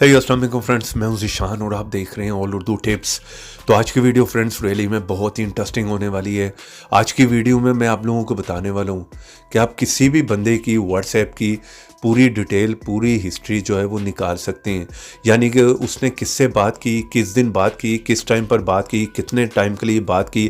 हे अस्सलाम वालेकुम फ्रेंड्स, मैं हूं ज़ीशान और आप देख रहे हैं ऑल उर्दू टिप्स। तो आज की वीडियो फ्रेंड्स रियली में बहुत ही इंटरेस्टिंग होने वाली है। आज की वीडियो में मैं आप लोगों को बताने वाला हूं कि आप किसी भी बंदे की व्हाट्सएप की पूरी डिटेल, पूरी हिस्ट्री जो है वो निकाल सकते हैं। यानी कि उसने किससे बात की, किस दिन बात की, किस टाइम पर बात की, कितने टाइम के लिए बात की,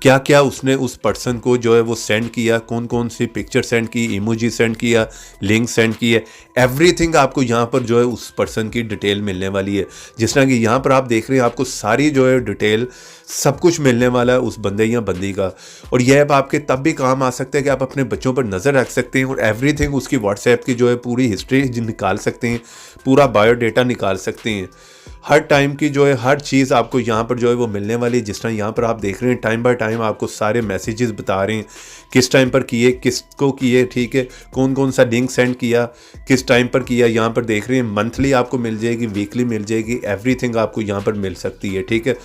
क्या क्या उसने उस पर्सन को जो है वो सेंड किया, कौन कौन सी पिक्चर सेंड की, इमोजी सेंड किया, लिंक सेंड किया, एवरीथिंग आपको यहाँ पर जो है उस पर्सन की डिटेल मिलने वाली है। जिस तरह कि यहाँ पर आप देख रहे हैं, आपको सारी जो है डिटेल सब कुछ मिलने वाला है उस बंदे या बंदी का। और यह ऐप आपके तब भी काम आ सकता है कि आप अपने बच्चों पर नज़र रख सकते हैं और एवरीथिंग उसकी व्हाट्सएप की जो है पूरी हिस्ट्री निकाल सकते हैं, पूरा बायोडेटा निकाल सकते हैं। हर टाइम की जो है हर चीज़ आपको यहाँ पर जो है वो मिलने वाली है। जिस तरह यहाँ पर आप देख रहे हैं, टाइम बाय टाइम आपको सारे मैसेजेस बता रहे हैं, किस टाइम पर किए, किसको किए, ठीक है, कौन कौन सा लिंक सेंड किया, किस टाइम पर किया। यहाँ पर देख रहे हैं मंथली आपको मिल जाएगी, वीकली मिल जाएगी, एवरीथिंग आपको यहाँ पर मिल सकती है। ठीक है,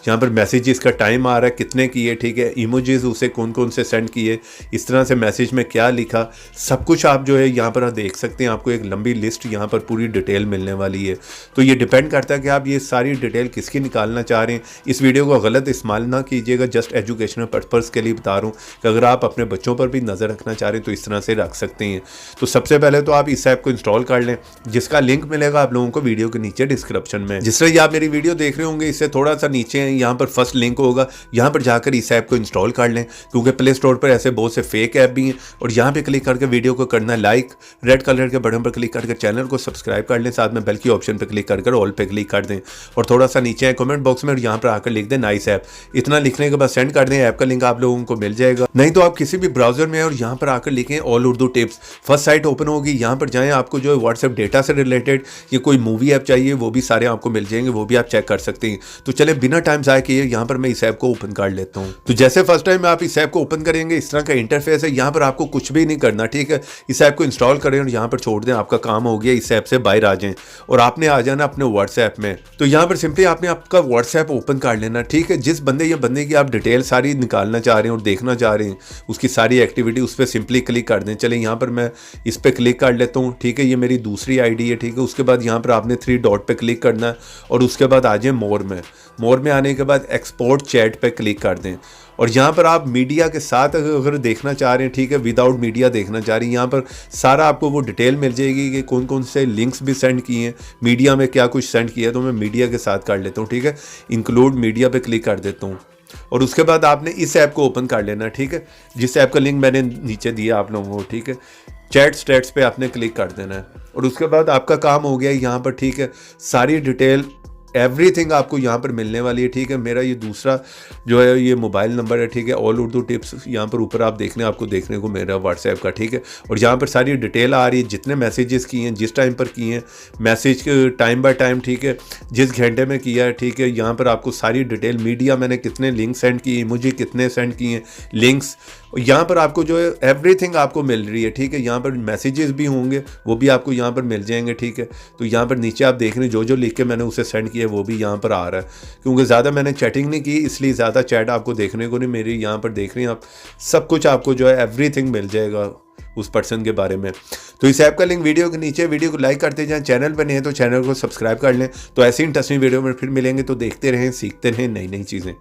यहाँ पर मैसेजेस का टाइम आ रहा है, कितने किए, ठीक है, इमोजीज उसे कौन कौन से सेंड किए, इस तरह से मैसेज में क्या लिखा, सब कुछ आप जो है यहाँ पर देख सकते हैं। आपको एक लंबी लिस्ट यहाँ पर पूरी डिटेल मिलने वाली है। तो ये डिपेंड करता है कि आप ये सारी डिटेल किसकी निकालना चाह रहे हैं। इस वीडियो को गलत इस्तेमाल ना कीजिएगा, जस्ट एजुकेशनल पर्पज़ के लिए बता रहा हूँ कि अगर आप अपने बच्चों पर भी नज़र रखना चाह रहे हैं तो इस तरह से रख सकते हैं। तो सबसे पहले तो आप इस ऐप को इंस्टॉल कर लें, जिसका लिंक मिलेगा आप लोगों को वीडियो के नीचे डिस्क्रिप्शन में। जिस तरह आप मेरी वीडियो देख रहे होंगे, इससे थोड़ा सा नीचे यहाँ पर फर्स्ट लिंक होगा, यहाँ पर जाकर इस ऐप को इंस्टॉल कर लें, क्योंकि प्ले स्टोर पर ऐसे बहुत से फेक ऐप भी हैं। और यहाँ पे क्लिक करके वीडियो को करना लाइक, रेड कलर के बटन पर क्लिक करके चैनल को सब्सक्राइब कर लें, साथ में बेल की ऑप्शन पर क्लिक कर ऑल पे क्लिक कर दें। और थोड़ा सा नीचे है कमेंट बॉक्स में और यहाँ पर आकर लिख दें नाइस ऐप। इतना लिखने के बाद सेंड कर दें, ऐप का लिंक आप लोगों को मिल जाएगा। नहीं तो आप किसी भी ब्राउजर में और यहाँ पर आकर लिखें all Urdu tips, first sight open होगी, यहाँ पर जाएं, आपको जो है व्हाट्सएप डेटा से रिलेटेड ये कोई मूवी ऐप चाहिए वो भी सारे आपको मिल जाएंगे, वो भी आप चेक कर सकते हैं। तो चले बिना टाइम ज़ाया किए यहाँ पर मैं इस ऐप को ओपन कर लेता हूँ। तो जैसे फर्स्ट टाइम आप इस ऐप को ओपन करेंगे, इस तरह का इंटरफेस है। यहाँ पर आपको कुछ भी नहीं करना, ठीक है, इस ऐप को इंस्टॉल करें और यहाँ पर छोड़ दें, आपका काम हो गया। इस ऐप से बाहर आ जाएं और आपने आ जाना अपने व्हाट्सएप में। तो यहाँ पर सिंपली आपने आपका व्हाट्सएप ओपन कर लेना, ठीक है। जिस बंदे या बंदे की आप डिटेल सारी निकालना चाह रहे हैं और देखना चाह रहे हैं, उसकी सारी एक्टिविटी, उस पर सिंपली क्लिक कर दें। चले यहाँ पर मैं इस पर क्लिक कर लेता हूँ, ठीक है, ये मेरी दूसरी आईडी है, ठीक है। उसके बाद यहाँ पर आपने 3 डॉट पे क्लिक करना है और उसके बाद आ जाए मोर में। मोर में आने के बाद एक्सपोर्ट चैट पे क्लिक कर दें और यहाँ पर आप मीडिया के साथ अगर देखना चाह रहे हैं, ठीक है, विदाउट मीडिया देखना चाह रही हैं, यहाँ पर सारा आपको वो डिटेल मिल जाएगी कि कौन कौन से लिंक्स भी सेंड किए हैं, मीडिया में क्या कुछ सेंड किया है। तो मैं मीडिया के साथ कर लेता हूँ, ठीक है, इंक्लूड मीडिया पे क्लिक कर देता हूँ। और उसके बाद आपने इस ऐप को ओपन कर लेना, ठीक है, जिस ऐप का लिंक मैंने नीचे दिया आप लोगों को, ठीक है। चैट स्टेट्स पे आपने क्लिक कर देना है और उसके बाद आपका काम हो गया यहाँ पर, ठीक है। सारी डिटेल एवरीथिंग आपको यहाँ पर मिलने वाली है, ठीक है। मेरा ये दूसरा जो है ये मोबाइल नंबर है, ठीक है, ऑल उर्दू टिप्स, यहाँ पर ऊपर आप देखने आपको देखने को मेरा व्हाट्सएप का, ठीक है। और यहाँ पर सारी डिटेल आ रही है, जितने मैसेजेस किए हैं, जिस टाइम पर किए हैं, मैसेज टाइम बाय टाइम, ठीक है, जिस घंटे में किया है, ठीक है। यहाँ पर आपको सारी डिटेल, मीडिया मैंने कितने लिंक सेंड किए, मुझे कितने सेंड किए लिंक्स, यहाँ पर आपको जो है एवरीथिंग आपको मिल रही है, ठीक है। यहाँ पर मैसेजेस भी होंगे, वो भी आपको यहाँ पर मिल जाएंगे, ठीक है। तो यहाँ पर नीचे आप देख रहे हैं जो जो लिख के मैंने उसे सेंड किया वो भी यहाँ पर आ रहा है, क्योंकि ज़्यादा मैंने चैटिंग नहीं की इसलिए ज़्यादा चैट आपको देखने को नहीं। मेरी यहाँ पर देख रहे हैं आप, सब कुछ आपको जो है एवरीथिंग मिल जाएगा उस पर्सन के बारे में। तो इस ऐप का लिंक वीडियो के नीचे, वीडियो को लाइक करते जाएं, चैनल पर नहीं है तो चैनल को सब्सक्राइब कर लें। तो ऐसी इंटरेस्टिंग वीडियो में फिर मिलेंगे, तो देखते रहें, सीखते रहें नई नई चीज़ें।